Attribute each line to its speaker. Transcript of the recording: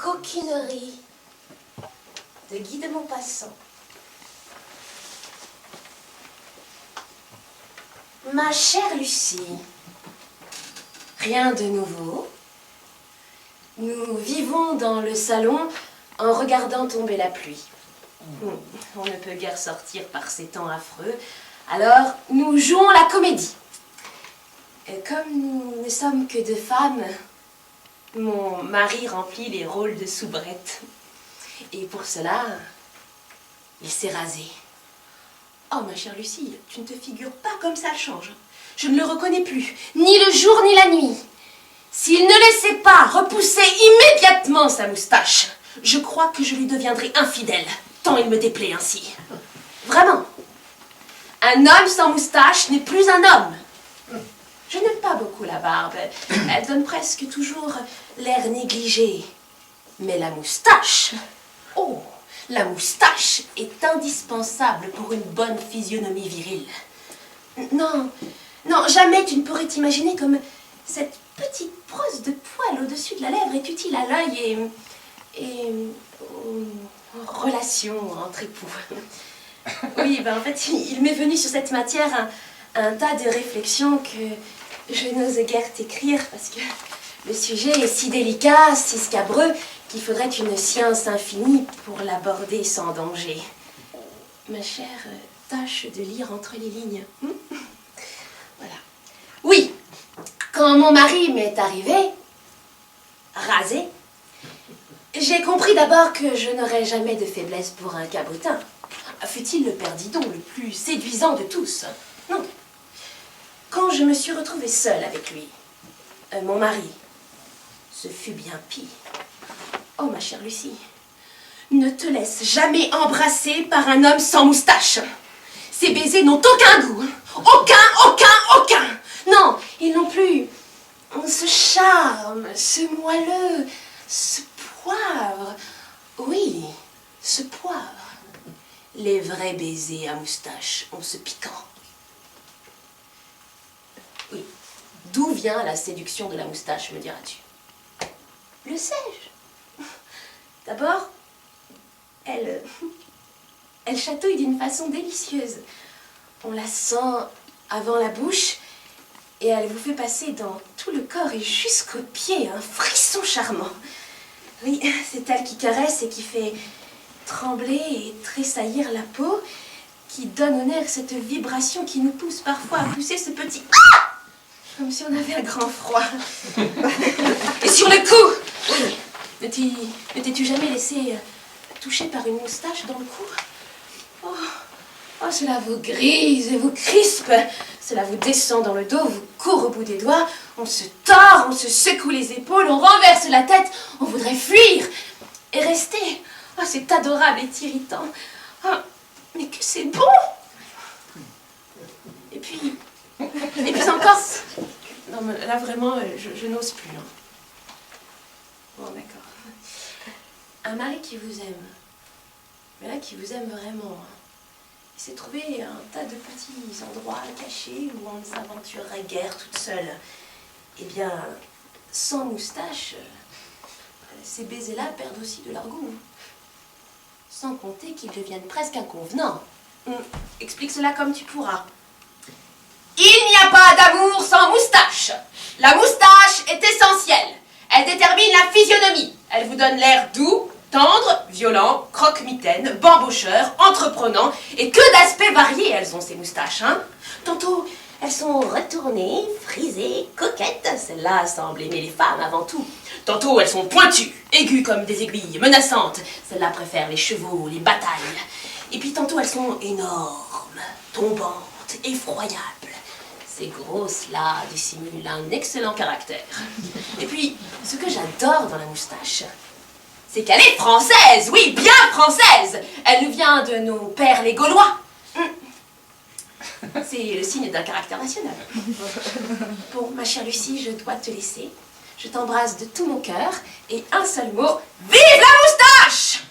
Speaker 1: coquinerie de Guy de Maupassant. Ma chère Lucie, rien de nouveau. Nous vivons dans le salon en regardant tomber la pluie. On ne peut guère sortir par ces temps affreux, alors nous jouons la comédie. Et comme nous ne sommes que deux femmes, mon mari remplit les rôles de soubrette. Et pour cela, il s'est rasé. Oh, ma chère Lucie, tu ne te figures pas comme ça change. Je ne le reconnais plus, ni le jour ni la nuit. S'il ne laissait pas repousser immédiatement sa moustache, je crois que je lui deviendrai infidèle, tant il me déplaît ainsi. Vraiment, un homme sans moustache n'est plus un homme. Je n'aime pas beaucoup la barbe, elle donne presque toujours l'air négligé. Mais la moustache, oh, la moustache est indispensable pour une bonne physionomie virile. Non, non, jamais tu ne pourrais t'imaginer comme cette petite brosse de poils au-dessus de la lèvre est utile à l'œil et aux relations entre époux. Oui, ben en fait, il m'est venu sur cette matière un tas de réflexions que je n'ose guère t'écrire parce que le sujet est si délicat, si scabreux, qu'il faudrait une science infinie pour l'aborder sans danger. Ma chère, tâche de lire entre les lignes. Voilà. Oui, quand mon mari m'est arrivé, rasé, j'ai compris d'abord que je n'aurais jamais de faiblesse pour un cabotin. Fut-il le père Didon le plus séduisant de tous? Non. Quand je me suis retrouvée seule avec lui, mon mari, ce fut bien pis. Oh, ma chère Lucie, ne te laisse jamais embrasser par un homme sans moustache. Ces baisers n'ont aucun goût. Aucun. Non, ils n'ont plus ce charme, ce moelleux, ce poivre. Oui, ce poivre. Les vrais baisers à moustache ont ce piquant. Oui, d'où vient la séduction de la moustache, me diras-tu? Le sais-je. D'abord, elle chatouille d'une façon délicieuse. On la sent avant la bouche et elle vous fait passer dans tout le corps et jusqu'aux pieds un frisson charmant. Oui, c'est elle qui caresse et qui fait trembler et tressaillir la peau, qui donne au nerf cette vibration qui nous pousse parfois à pousser ce petit ah, comme si on avait un grand froid. Et sur le cou, oui, ne t'es-tu jamais laissé toucher par une moustache dans le cou? Oh, cela vous grise et vous crispe, cela vous descend dans le dos, vous court au bout des doigts, on se tord, on se secoue les épaules, on renverse la tête, on voudrait fuir et rester. Oh, c'est adorable et irritant. Oh, mais que c'est bon! Et puis encore... Non, mais là, vraiment, je n'ose plus. Hein. Bon, d'accord. Un mari qui vous aime, mais là, qui vous aime vraiment, hein. Il s'est trouvé un tas de petits endroits cachés où on ne s'aventurerait guère toute seule. Eh bien, sans moustache, ces baisers-là perdent aussi de leur goût. Sans compter qu'ils deviennent presque inconvenants. Explique cela comme tu pourras. Il n'y a pas d'amour sans moustache. La moustache est essentielle. Elle détermine la physionomie. Elle vous donne l'air doux, tendre, violent, croque-mitaine, bambocheur, entreprenant. Et que d'aspects variés elles ont, ces moustaches, hein. Tantôt, elles sont retournées, frisées, coquettes. Celles-là semblent aimer les femmes avant tout. Tantôt, elles sont pointues, aiguës comme des aiguilles, menaçantes. Celles-là préfèrent les chevaux, les batailles. Et puis tantôt, elles sont énormes, tombantes, effroyables. Ces grosses-là dissimulent un excellent caractère. Et puis, ce que j'adore dans la moustache, c'est qu'elle est française, oui, bien française. Elle nous vient de nos pères les Gaulois. C'est le signe d'un caractère national. Bon, ma chère Lucie, je dois te laisser. Je t'embrasse de tout mon cœur. Et un seul mot, vive la moustache!